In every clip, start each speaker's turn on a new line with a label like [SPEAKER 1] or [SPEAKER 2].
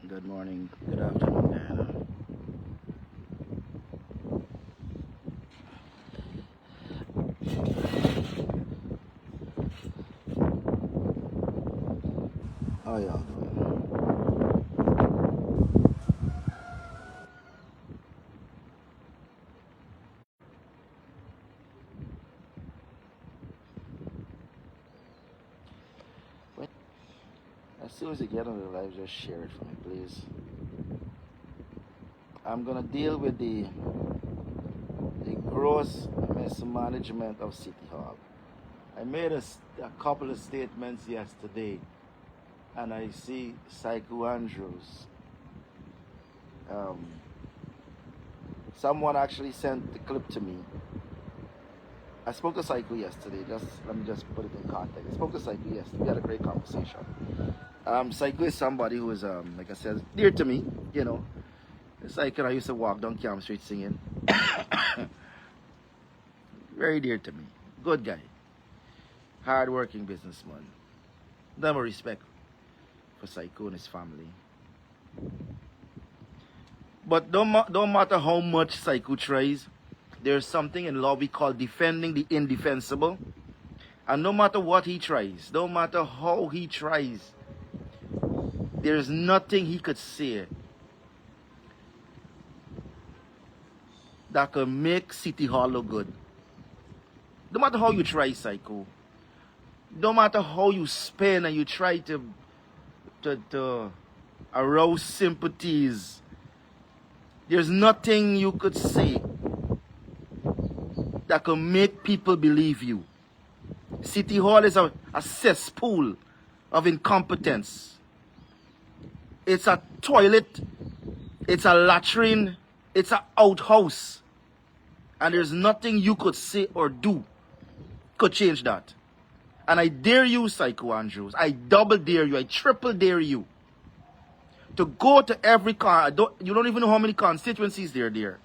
[SPEAKER 1] Good morning, good afternoon, Guyana. How y'all doing? Wait, as soon as you get on the live, just share it for me, please. I'm gonna deal with the gross mismanagement of City Hall. I made a couple of statements yesterday, and I see Saiku Andrews. Someone actually sent the clip to me. I spoke to Saiku yesterday. Let me just put it in context. I spoke to Saiku yesterday. We had a great conversation. Saiku is somebody who is, like I said, dear to me. You know, Saiku and I used to walk down Camp Street singing. Very dear to me. Good guy. Hard-working businessman. Never respect for Saiku and his family. But don't matter how much Saiku tries, there's something in law we call defending the indefensible. And no matter what he tries, no matter how he tries, there's nothing he could say that could make City Hall look good. No matter how you try, Saiku, no matter how you spin and you try to arouse sympathies, there's nothing you could say that could make people believe you. City Hall is a cesspool of incompetence. It's a toilet, it's a latrine, it's an outhouse. And there's nothing you could say or do could change that. And I dare you, Saiku Andrews, I double dare you, I triple dare you to go to every you don't even know how many constituencies there are there.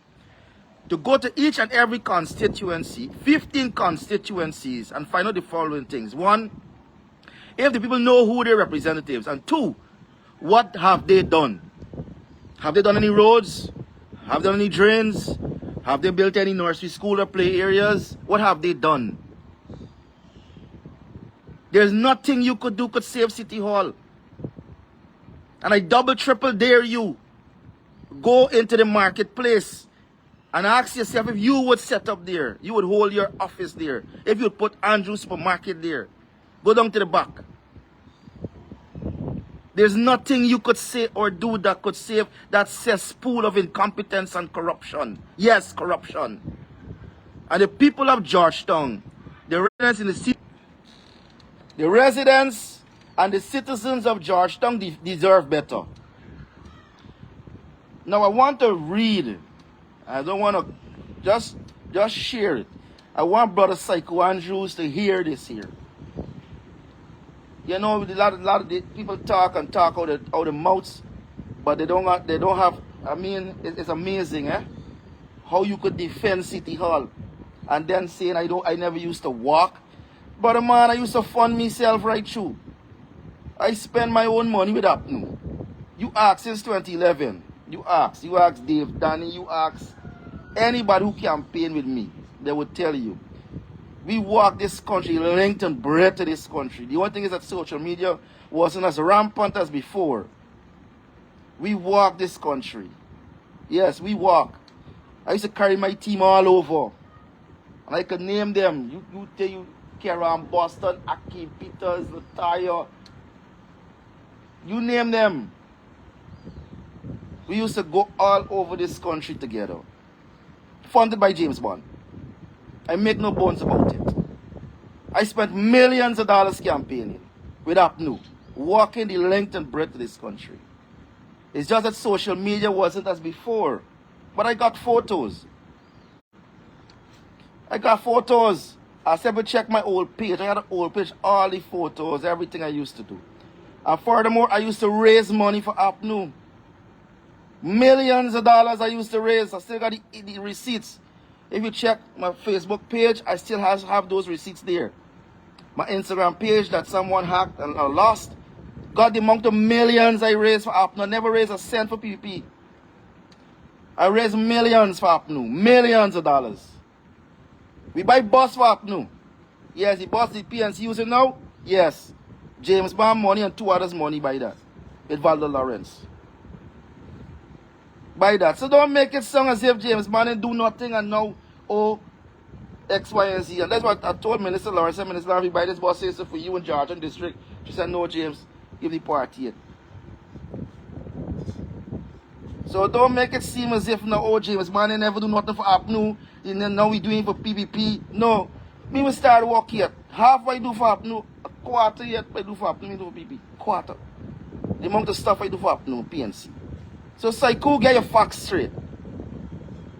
[SPEAKER 1] To go to each and every constituency, 15 constituencies, and find out the following things. One, if the people know who their representatives. And two, what have they done? Have they done any roads? Have they done any drains? Have they built any nursery school or play areas? What have they done? There's nothing you could do could save City Hall. And I double triple dare you. Go into the marketplace and ask yourself if you would set up there. You would hold your office there. If you would put Andrew Supermarket there. Go down to the back. There's nothing you could say or do that could save that cesspool of incompetence and corruption. Yes, corruption. And the people of Georgetown, the residents in the city, the residents and the citizens of Georgetown deserve better. Now I want to read. I don't want to just share it. I want Brother Saiku Andrews to hear this here. You know, a lot of the people talk out the mouths, but they don't have. I mean, it's amazing, how you could defend City Hall, and then saying I never used to walk, but man, I used to fund myself right through. I spend my own money with Apnu. You ask since 2011. You ask Dave, Danny, you ask anybody who campaigned with me, they would tell you. We walk this country length and breadth of this country. The only thing is that social media wasn't as rampant as before. We walk this country. Yes, we walk. I used to carry my team all over. And I could name them. You Karen, Boston, Aki, Peters, Latayo. You name them. We used to go all over this country together. Funded by James Bond. I make no bones about it. I spent millions of dollars campaigning with Apnu, walking the length and breadth of this country. It's just that social media wasn't as before. But I got photos. I said, but check my old page. I had an old page, all the photos, everything I used to do. And furthermore, I used to raise money for Apnu. Millions of dollars I used to raise. I still got the receipts. If you check my Facebook page, I still have those receipts there. My Instagram page that someone hacked and lost, God, the amount of millions I raised for APNU. I never raised a cent for PPP. I raised millions for APNU. Millions of dollars. We buy bus for APNU. Yes, the bus the PNC using now. Yes. James Bond money and two others money by that. With Valdo Lawrence. By that. So don't make it sound as if James Bond didn't do nothing and now, oh, X, Y, and Z. And that's what I told Minister Lawrence. I said, Minister Lawrence, we buy this bus system for you in Georgian District. She said, no, James, give the party it. So don't make it seem as if now, oh, James Bond never do nothing for APNU. And then now we doing it for PPP. No. Me will start work here. Half I do for APNU. A quarter yet I do for APNU. Me do for PPP. Quarter. The amount of stuff I do for APNU, PNC. So Saiku, get your facts straight.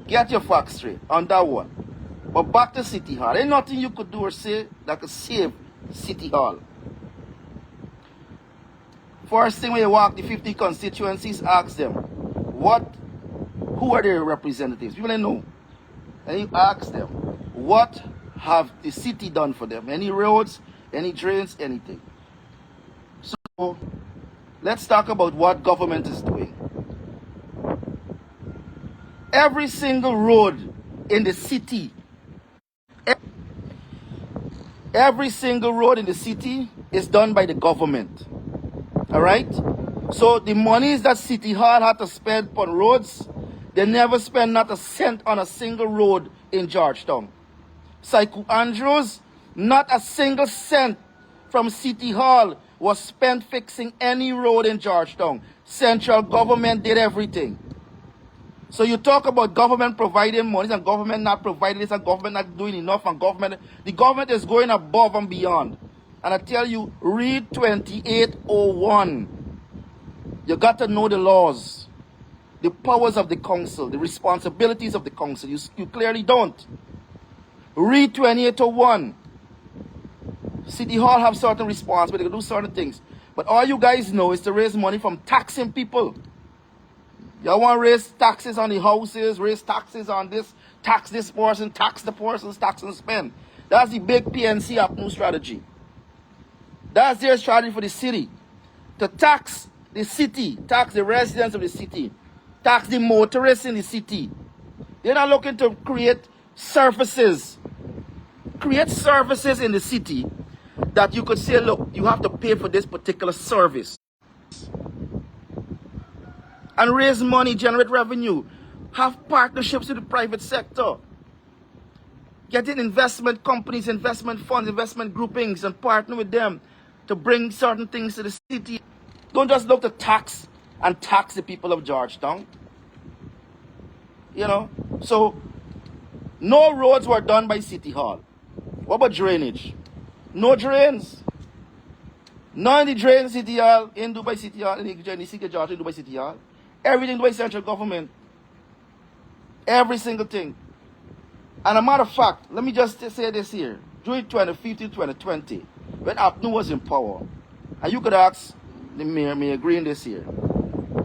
[SPEAKER 1] Get your facts straight on that one. But back to City Hall. Ain't nothing you could do or say that could save City Hall. First thing when you walk the 50 constituencies, ask them, who are their representatives? People don't know. And you ask them, what have the city done for them? Any roads, any drains, anything. So, let's talk about what government is doing. Every single road in the city, every single road in the city is done by the government. Alright? So the monies that City Hall had to spend on roads, they never spend not a cent on a single road in Georgetown. Saiku Andrews, not a single cent from City Hall was spent fixing any road in Georgetown. Central government did everything. So you talk about government providing money and government not providing this and government not doing enough and the government is going above and beyond. And I tell you, read 2801. You got to know the laws, the powers of the council, the responsibilities of the council. You clearly don't. Read 2801. City Hall have certain responsibilities, they can do certain things. But all you guys know is to raise money from taxing people. Y'all want to raise taxes on the houses, raise taxes on this, tax this person, tax the persons, tax and spend. That's the big PNC APNU strategy. That's their strategy for the city. To tax the city, tax the residents of the city, tax the motorists in the city. They're not looking to create services. Create services in the city that you could say, look, you have to pay for this particular service. And raise money, generate revenue. Have partnerships with the private sector. Get in investment companies, investment funds, investment groupings and partner with them to bring certain things to the city. Don't just look to tax and tax the people of Georgetown. You know, so no roads were done by City Hall. What about drainage? No drains. None of the drains City Hall in Dubai City Hall, in the city of Georgia, Dubai City Hall. Everything by central government. Every single thing. And a matter of fact, let me just say this here. During 2015, 2020, when APNU was in power, and you could ask the mayor, Mayor Green this year,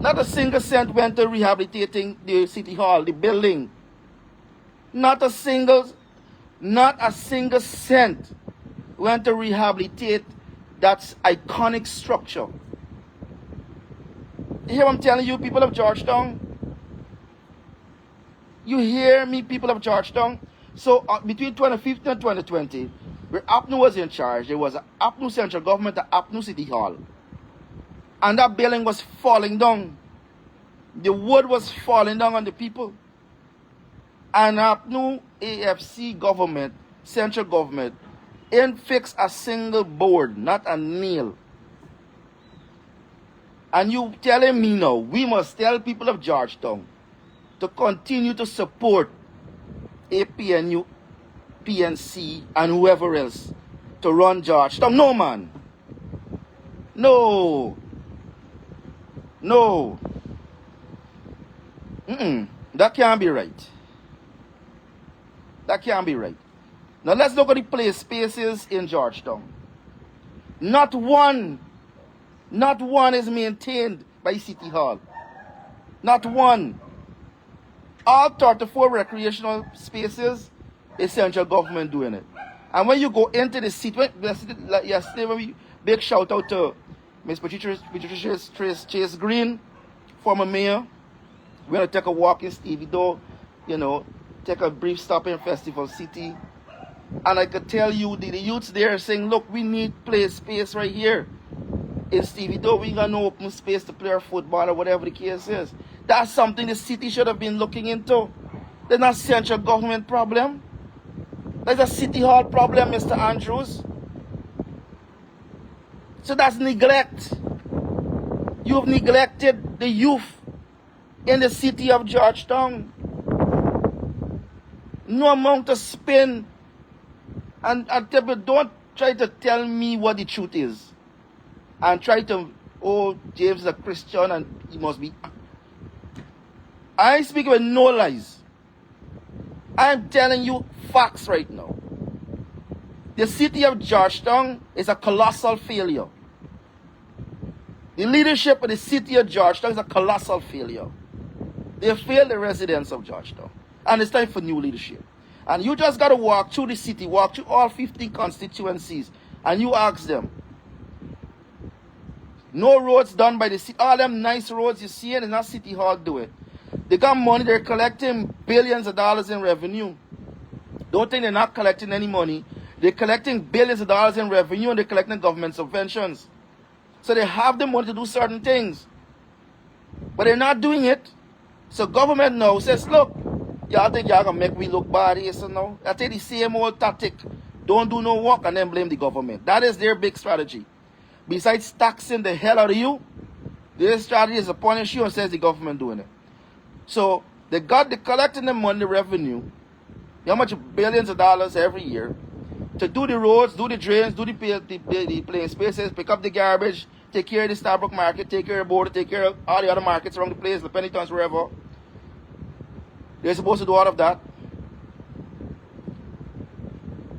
[SPEAKER 1] not a single cent went to rehabilitating the City Hall, the building. Not a single cent went to rehabilitate that iconic structure. You hear what I'm telling you, people of Georgetown? You hear me, people of Georgetown? So between 2015 and 2020, where APNU was in charge, there was an APNU central government, an APNU City Hall. And that building was falling down. The wood was falling down on the people. And APNU AFC government, central government, ain't fix a single board, not a nail. And you telling me now, we must tell people of Georgetown to continue to support APNU, PNC, and whoever else to run Georgetown. No, man. No. No. That can't be right. That can't be right. Now let's look at the play spaces in Georgetown. Not one is maintained by City Hall. Not one. All 34 recreational spaces is central government doing it. And when you go into the city, yesterday when we big shout out to Miss Patricia Chase Green, former mayor. We're going to take a walk in Stevie Doe, you know, take a brief stop in Festival City. And I could tell you, the youths there are saying, look, we need play space right here. In Stevie Doe, we got no open space to play our football or whatever the case is. That's something the city should have been looking into. There's not central government problem. There's a city hall problem, Mr. Andrews. So that's neglect. You've neglected the youth in the city of Georgetown. No amount to spend. And don't try to tell me what the truth is. And try to, oh, James is a Christian and he must be. I speak with no lies. I'm telling you facts right now. The city of Georgetown is a colossal failure. The leadership of the city of Georgetown is a colossal failure. They failed the residents of Georgetown. And it's time for new leadership. And you just got to walk through the city, walk through all 15 constituencies, and you ask them. No roads done by the city. All them nice roads you see, and it's not City Hall do it. They got money, they're collecting billions of dollars in revenue. Don't think they're not collecting any money. They're collecting billions of dollars in revenue and they're collecting government subventions. So they have the money to do certain things. But they're not doing it. So government now says, look, y'all think y'all gonna make me look bad here, so no? I take the same old tactic. Don't do no work and then blame the government. That is their big strategy. Besides taxing the hell out of you, their strategy is to punish you and says the government doing it. So they collecting the money, the revenue, how much billions of dollars every year to do the roads, do the drains, do the playing spaces, pick up the garbage, take care of the Starbucks market, take care of the border, take care of all the other markets around the place, the Penitence, wherever. They're supposed to do all of that.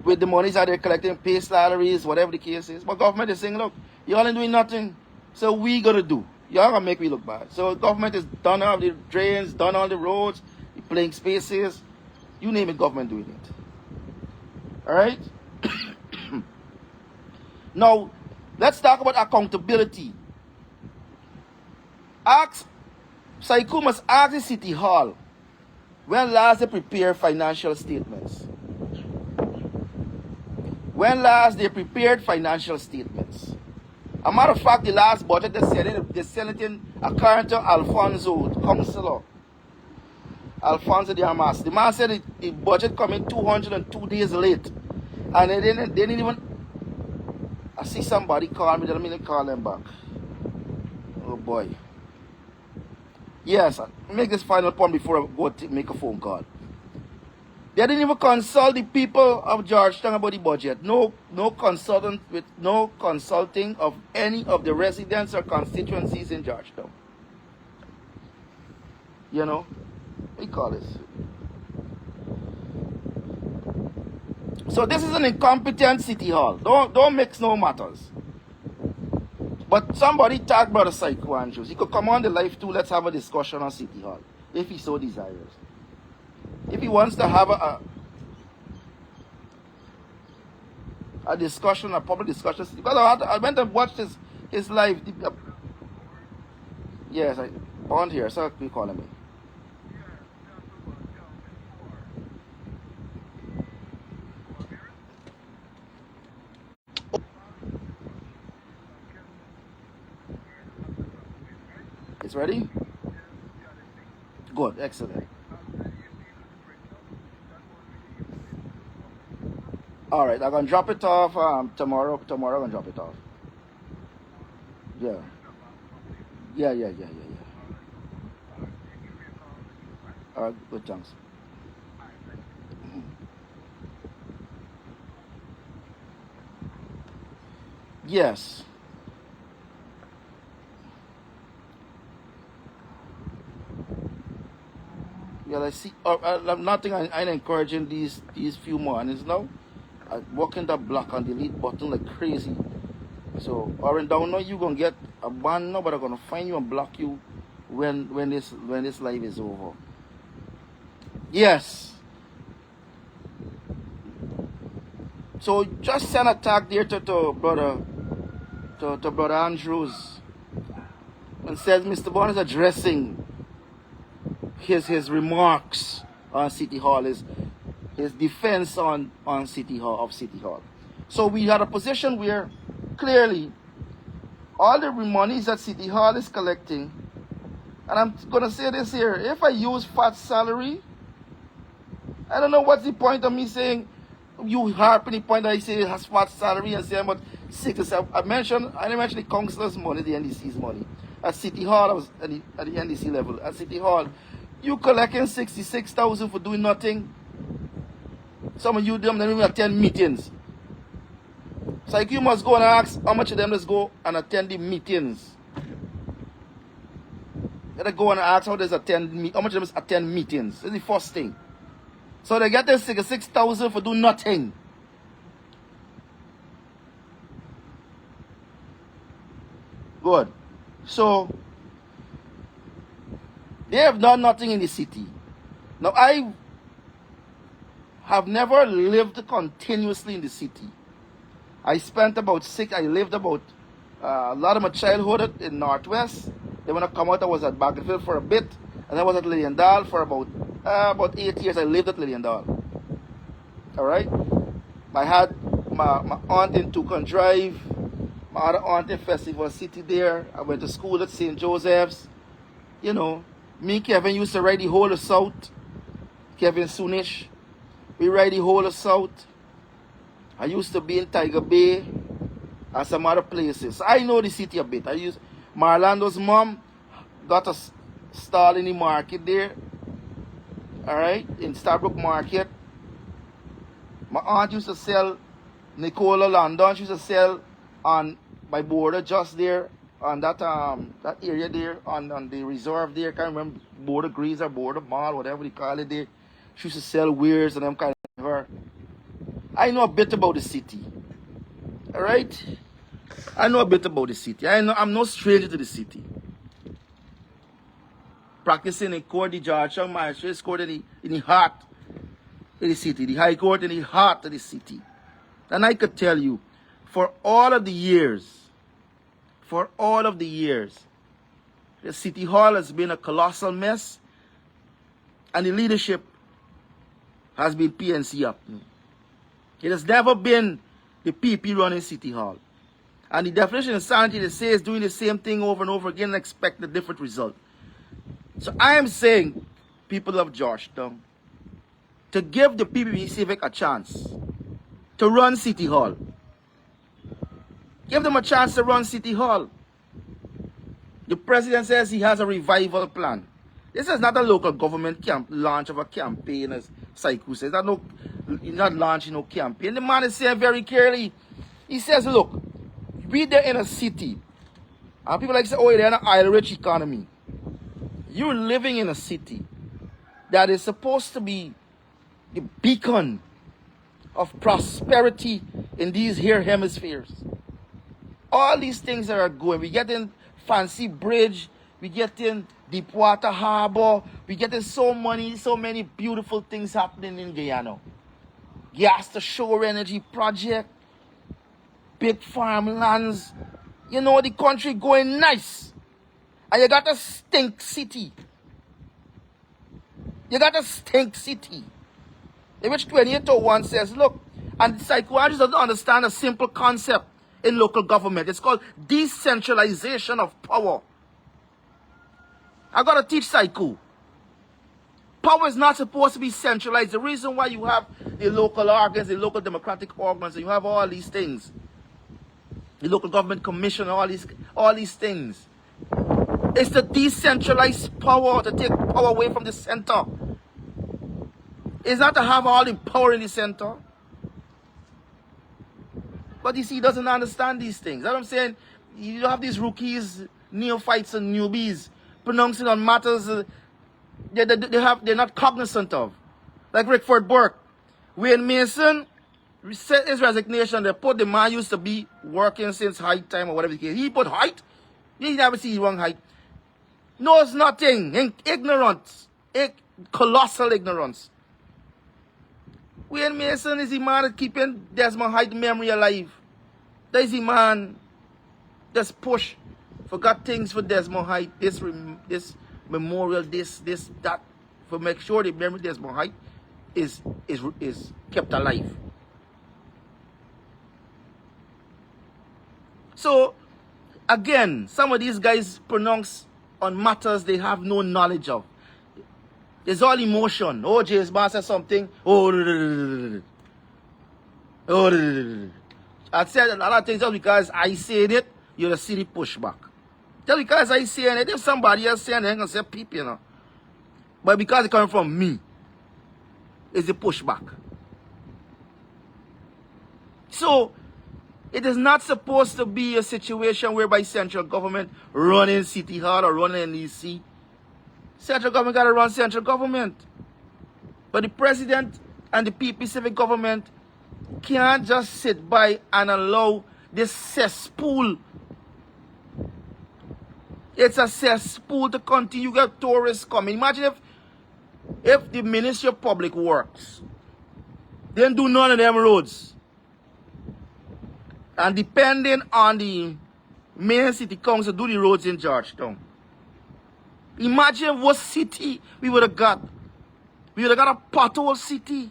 [SPEAKER 1] With the monies that they're collecting, pay salaries, whatever the case is. But government is saying, look, y'all ain't doing nothing, so we gotta do. Y'all gonna make me look bad. So government has done all the drains, done all the roads, the playing spaces. You name it, government doing it. Alright? Now, let's talk about accountability. Saiku must ask the City Hall when last they prepare financial statements. When last they prepared financial statements. A matter of fact, the last budget they sent it in according to Alfonso, councillor. Alfonso de Hamas. The man said the budget coming 202 days late. And they didn't even. I see somebody call me, let me call them back. Oh boy. Yes, I'll make this final point before I go to make a phone call. They didn't even consult the people of Georgetown about the budget. No consulting of any of the residents or constituencies in Georgetown. You know, what do you call this? So this is an incompetent city hall. Don't mix no matters. But somebody talked about the Saiku Andrews. He could come on the live too. Let's have a discussion on City Hall, if he so desires. If he wants to have a discussion, a public discussion, because I went and watched his live. Yes, I on here, so you calling me. It's ready? Good, excellent. All right, I'm gonna drop it off tomorrow. Tomorrow I'm gonna drop it off. Yeah. All right, good, thanks. Yes. Yeah, I see. I'm nothing. I'm encouraging these few mornings now. I working that block and delete button like crazy. So, or down now you gonna get a ban now, but I'm gonna find you and block you when this live is over. Yes. So just send a tag there to brother to Brother Andrews and says Mr. Bond is addressing his remarks on City Hall, his defense on City Hall. So we had a position where clearly all the monies that City Hall is collecting, and I'm gonna say this here, if I use fat salary, I don't know what's the point of me saying you harping the point that I say it has fat salary and saying about 67. I didn't mention the councillor's money, the NDC's money. At City Hall, I was at the NDC level. At City Hall, you collecting 66,000 for doing nothing. Some of you them don't even attend meetings. So like you must go and ask how much of them let's go and attend the meetings. You gotta go and ask how much of them attend meetings. That's the first thing. So they get their 66,000 for doing nothing. Good. So they have done nothing in the city. Now I have never lived continuously in the city. I lived about a lot of my childhood in Northwest. Then when I come out, I was at Bakersfield for a bit. And I was at Lilliandale for about 8 years. I lived at Lilliandale. Alright? I had my aunt in Toucan Drive. My other aunt in Festival City there. I went to school at St. Joseph's. You know, me and Kevin used to ride the whole of South. Kevin Soonish. We ride the whole of South. I used to be in Tiger Bay and some other places. I know the city a bit. Marlando's mom got a stall in the market there. Alright, in Starbrook Market. My aunt used to sell Nicola London. She used to sell on my border just there on that area there on the reserve there. Can't remember, Border Grease or Border Mall, whatever they call it there. She used to sell wares and them kind of her. I know a bit about the city. Alright? I know a bit about the city. I'm no stranger to the city. Practicing in court, the Georgetown Magistrates Court in the heart of the city. The High Court in the heart of the city. And I could tell you, for all of the years, the City Hall has been a colossal mess, and the leadership has been PNC up. It has never been the PP running City Hall. And the definition of insanity, they say, is doing the same thing over and over again and expect a different result. So I am saying, people of Georgetown, to give the PPP Civic a chance to run City Hall. Give them a chance to run City Hall. The president says he has a revival plan. This is not a local government launch of a campaign, as Saiku says. He's not launching no campaign. The man is saying very clearly, he says, look, we there in a city, and people like to say, oh, they're in an oil-rich economy. You're living in a city that is supposed to be the beacon of prosperity in these here hemispheres. All these things that are going, we get in Fancy Bridge, we get in Deepwater Harbor, we get in so many beautiful things happening in Guyana. Gas to shore energy project, big farmlands, you know, the country going nice. And you got a stink city. In which 2801 says, look, and psychologists don't understand a simple concept in local government. It's called decentralization of power. I got to teach Saiku. Power is not supposed to be centralized. The reason why you have the local organs, the local democratic organs, and you have all these things, the local government commission, all these things, is to decentralize power, to take power away from the center. It's not to have all the power in the center. But you see, he doesn't understand these things. That's what I'm saying. You have these rookies, neophytes and newbies pronouncing on matters they're not cognizant of. Like Rickford Burke. Wayne Mason set his resignation. They put the man used to be working since high time or whatever the case. He put height. He never see wrong height. Knows nothing. Ignorance. Colossal ignorance. Wayne Mason is the man that keeping Desmond Hyde's memory alive. That is the man. Just push. Forgot things for Desmond Height, this memorial, this, that, for make sure the memory of Desmond Height is kept alive. So, again, some of these guys pronounce on matters they have no knowledge of. It's all emotion. Oh, James Bond said something. Oh, I said a lot of things just because I said it, you'll see the pushback. Just because I say it, if somebody else saying it, they're going to say peep, you know. But because it comes from me, it's a pushback. So, it is not supposed to be a situation whereby central government running City Hall or running NEC. Central government got to run central government. But the president and the PP civic government can't just sit by and allow this cesspool. It's a cesspool to continue. You get tourists coming. Imagine if the Ministry of Public Works didn't do none of them roads. And depending on the main city council do the roads in Georgetown. Imagine what city we would have got. We would have got a pothole city.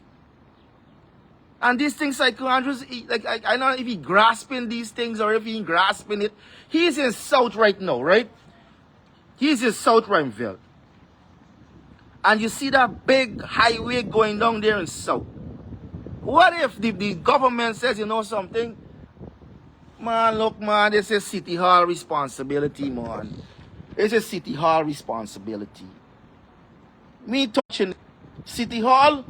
[SPEAKER 1] And these things like Andrews, like I don't know if he's grasping these things or if he ain't grasping it. He's in South right now, right? He's in South Rhymeville. And you see that big highway going down there in South. What if the government says, you know something? Man, look, man, this is City Hall responsibility, man. It's a City Hall responsibility. Me touching City Hall,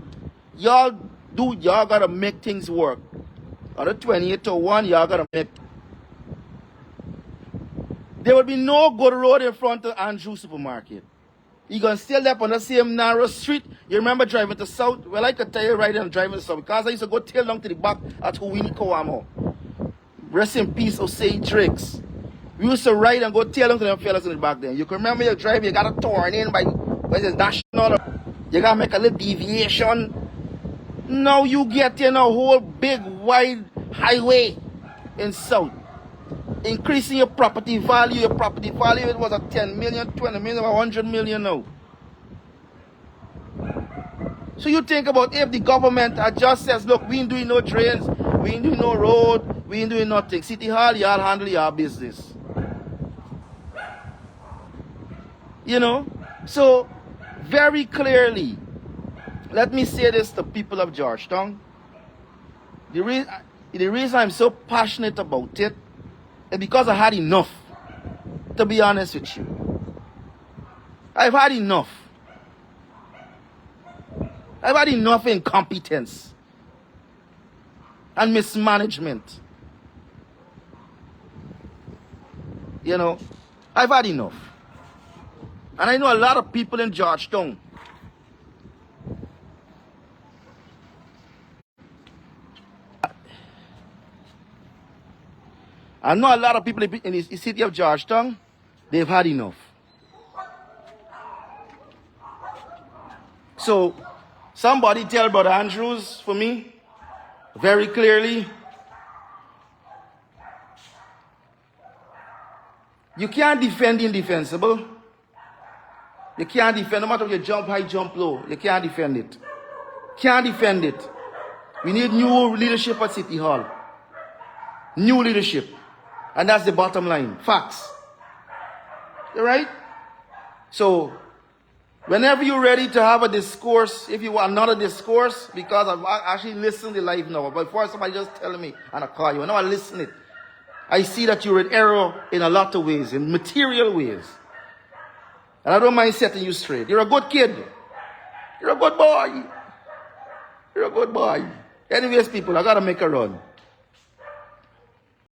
[SPEAKER 1] y'all gotta make things work. On the 28th to 1, y'all gotta make. There will be no good road in front of Andrew Supermarket. You're gonna still up on the same narrow street. You remember driving to South? Well, I could tell you right now driving to South because I used to go tail down to the back at Huwini Kowamo. Rest in peace, Osei Driggs. We used to ride and go tail down to them fellas in the back then. You can remember you drive, you got a turn in by the national. You gotta make a little deviation. Now you get in a whole big wide highway in South. Increasing your property value. Your property value, it was at 10 million, 20 million, 100 million now. So you think about if the government just says, look, we ain't doing no drains, we ain't doing no road, we ain't doing nothing. City Hall, y'all handle your business. You know? So, very clearly, let me say this to people of Georgetown. The reason I'm so passionate about it is because I had enough, to be honest with you. I've had enough. I've had enough incompetence and mismanagement. You know, I've had enough. And I know a lot of people in Georgetown. I know a lot of people in the city of Georgetown, they've had enough. So, somebody tell Brother Andrews for me, very clearly, you can't defend the indefensible. You can't defend, no matter if you jump high, jump low, you can't defend it. Can't defend it. We need new leadership at City Hall. New leadership. And that's the bottom line. Facts. You right? So, whenever you're ready to have a discourse, if you want another discourse, because I've actually listened to live now, but before somebody just telling me, and I call you, and now I listen it, I see that you're in error in a lot of ways, in material ways. And I don't mind setting you straight. You're a good kid. You're a good boy. You're a good boy. Anyways, people, I gotta make a run.